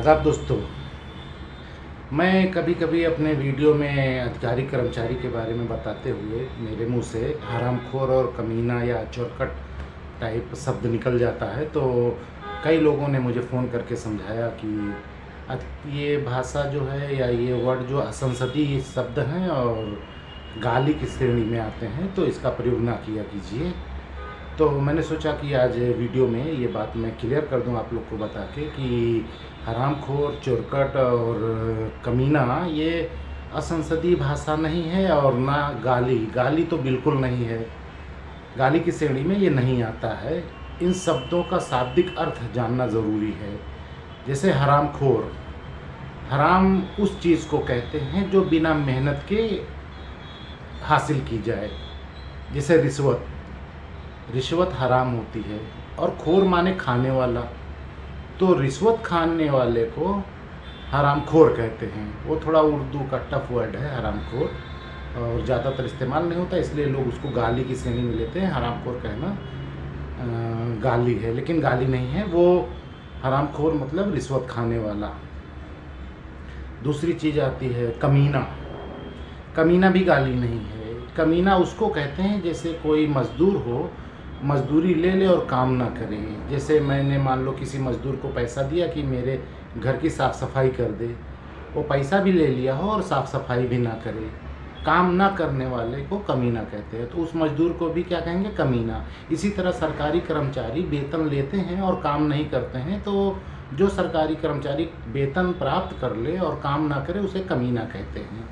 आदाब दोस्तों। मैं कभी कभी अपने वीडियो में अधिकारी कर्मचारी के बारे में बताते हुए मेरे मुंह से हरामखोर और कमीना या चोरकट टाइप शब्द निकल जाता है, तो कई लोगों ने मुझे फ़ोन करके समझाया कि ये भाषा जो है या ये वर्ड जो असंसदीय शब्द हैं और गाली की श्रेणी में आते हैं, तो इसका प्रयोग ना किया कीजिए। तो मैंने सोचा कि आज वीडियो में ये बात मैं क्लियर कर दूं आप लोग को बता के कि हरामखोर, चोरकट और कमीना ये असंसदीय भाषा नहीं है और ना गाली तो बिल्कुल नहीं है। गाली की श्रेणी में ये नहीं आता है। इन शब्दों का शाब्दिक अर्थ जानना ज़रूरी है। जैसे हरामखोर, हराम उस चीज़ को कहते हैं जो बिना मेहनत के हासिल की जाए। जैसे रिश्वत हराम होती है। और खोर माने खाने वाला, तो रिश्वत खाने वाले को हरामखोर कहते हैं। वो थोड़ा उर्दू का टफ वर्ड है हरामखोर, और ज़्यादातर इस्तेमाल नहीं होता, इसलिए लोग उसको गाली की श्रेणी में लेते हैं। हरामखोर कहना गाली है, लेकिन गाली नहीं है। वो हरामखोर मतलब रिश्वत खाने वाला। दूसरी चीज़ आती है कमीना। कमीना भी गाली नहीं है। कमीना उसको कहते हैं जैसे कोई मज़दूर हो, मज़दूरी ले ले और काम ना करे। जैसे मैंने मान लो किसी मज़दूर को पैसा दिया कि मेरे घर की साफ़ सफाई कर दे, वो पैसा भी ले लिया हो और साफ़ सफाई भी ना करे, काम ना करने वाले को कमीना कहते हैं। तो उस मज़दूर को भी क्या कहेंगे? कमीना। इसी तरह सरकारी कर्मचारी वेतन लेते हैं और काम नहीं करते हैं, तो जो सरकारी कर्मचारी वेतन प्राप्त कर ले और काम ना करे उसे कमीना कहते हैं।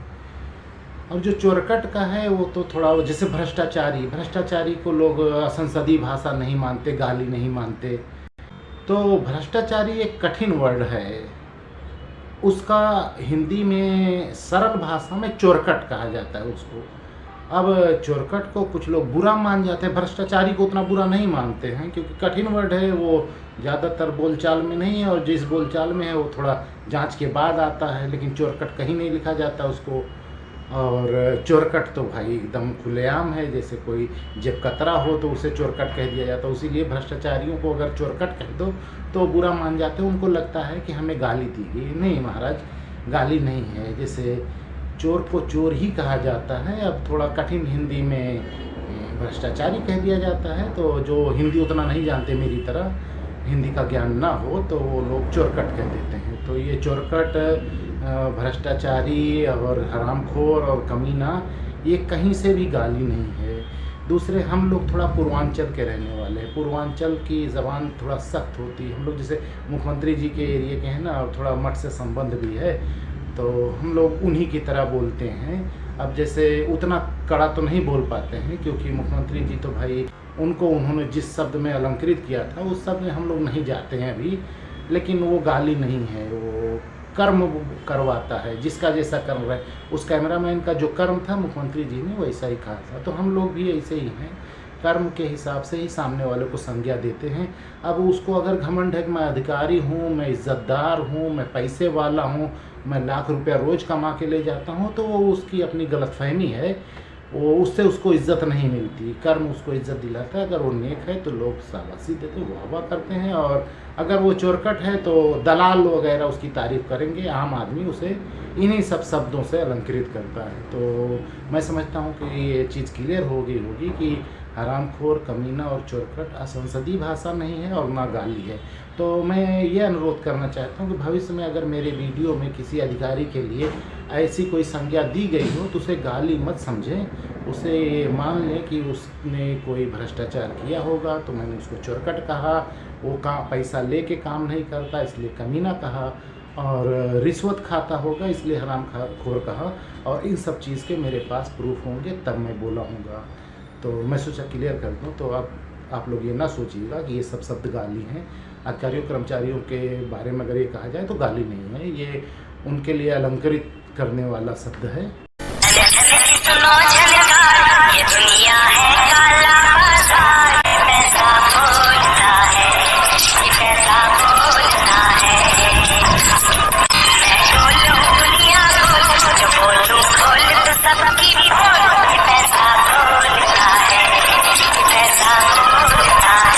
और जो चोरकट का है वो तो थोड़ा, जैसे भ्रष्टाचारी को लोग असंसदीय भाषा नहीं मानते, गाली नहीं मानते। तो भ्रष्टाचारी एक कठिन वर्ड है, उसका हिंदी में सरल भाषा में चोरकट कहा जाता है उसको। अब चोरकट को कुछ लोग बुरा मान जाते हैं, भ्रष्टाचारी को उतना बुरा नहीं मानते हैं, क्योंकि कठिन वर्ड है। वो ज़्यादातर बोलचाल में नहीं है, और जिस बोलचाल में है वो थोड़ा जांच के बाद आता है, लेकिन चोरकट कहीं नहीं लिखा जाता उसको। और चोरकट तो भाई एकदम खुलेआम है, जैसे कोई जेब कतरा हो तो उसे चोरकट कह दिया जाता है। इसीलिए भ्रष्टाचारियों को अगर चोरकट कह दो तो बुरा मान जाते हैं, उनको लगता है कि हमें गाली दी गई। नहीं महाराज, गाली नहीं है। जैसे चोर को चोर ही कहा जाता है, अब थोड़ा कठिन हिंदी में भ्रष्टाचारी कह दिया जाता है। तो जो हिंदी उतना नहीं जानते मेरी तरह, हिंदी का ज्ञान ना हो, तो वो लोग चोरकट कह देते हैं। तो ये चोरकट, भ्रष्टाचारी और हरामखोर और कमीना, ये कहीं से भी गाली नहीं है। दूसरे, हम लोग थोड़ा पूर्वांचल के रहने वाले हैं। पूर्वांचल की ज़बान थोड़ा सख्त होती है। हम लोग जैसे मुख्यमंत्री जी के एरिए के हैं ना, और थोड़ा मठ से संबंध भी है, तो हम लोग उन्हीं की तरह बोलते हैं। अब जैसे उतना कड़ा तो नहीं बोल पाते हैं, क्योंकि मुख्यमंत्री जी तो भाई उन्होंने जिस शब्द में अलंकृत किया था उस शब्द में हम लोग नहीं जाते हैं अभी। लेकिन वो गाली नहीं है, वो कर्म करवाता है। जिसका जैसा कर्म है, उस कैमरामैन का जो कर्म था मुख्यमंत्री जी ने वैसा ही कहा था। तो हम लोग भी ऐसे ही हैं, कर्म के हिसाब से ही सामने वाले को संज्ञा देते हैं। अब उसको अगर घमंड है कि मैं अधिकारी हूँ, मैं इज्जतदार हूँ, मैं पैसे वाला हूँ, मैं लाख रुपया रोज़ कमा के ले जाता हूँ, तो वो उसकी अपनी गलतफहमी है। वो उससे उसको इज्जत नहीं मिलती। कर्म उसको इज्जत दिलाता है। अगर वो नेक है तो लोग शाबाशी देते, वाह करते हैं, और अगर वो चोरकट है तो दलाल वगैरह उसकी तारीफ़ करेंगे। आम आदमी उसे इन्हीं सब शब्दों से अलंकृत करता है। तो मैं समझता हूँ कि ये चीज़ क्लियर हो गई होगी कि हरामखोर, कमीना और चोरकट असंसदीय भाषा नहीं है और ना गाली है। तो मैं ये अनुरोध करना चाहता हूँ कि भविष्य में अगर मेरे वीडियो में किसी अधिकारी के लिए ऐसी कोई संज्ञा दी गई हो तो उसे गाली मत समझें। उसे मान लें कि उसने कोई भ्रष्टाचार किया होगा तो मैंने उसको चोरकट कहा, वो पैसा लेके काम नहीं करता इसलिए कमीना कहा, और रिश्वत खाता होगा इसलिए हरामखोर कहा। और इन सब चीज़ के मेरे पास प्रूफ होंगे तब मैं बोला हूँगा। तो मैं सोचा क्लियर कर दूँ। तो अब आप लोग ये ना सोचिएगा कि ये सब शब्द गाली हैं। अधिकारियों कर्मचारियों के बारे में अगर ये कहा जाए तो गाली नहीं है, ये उनके लिए अलंकृत करने वाला शब्द है। ये दुनिया है।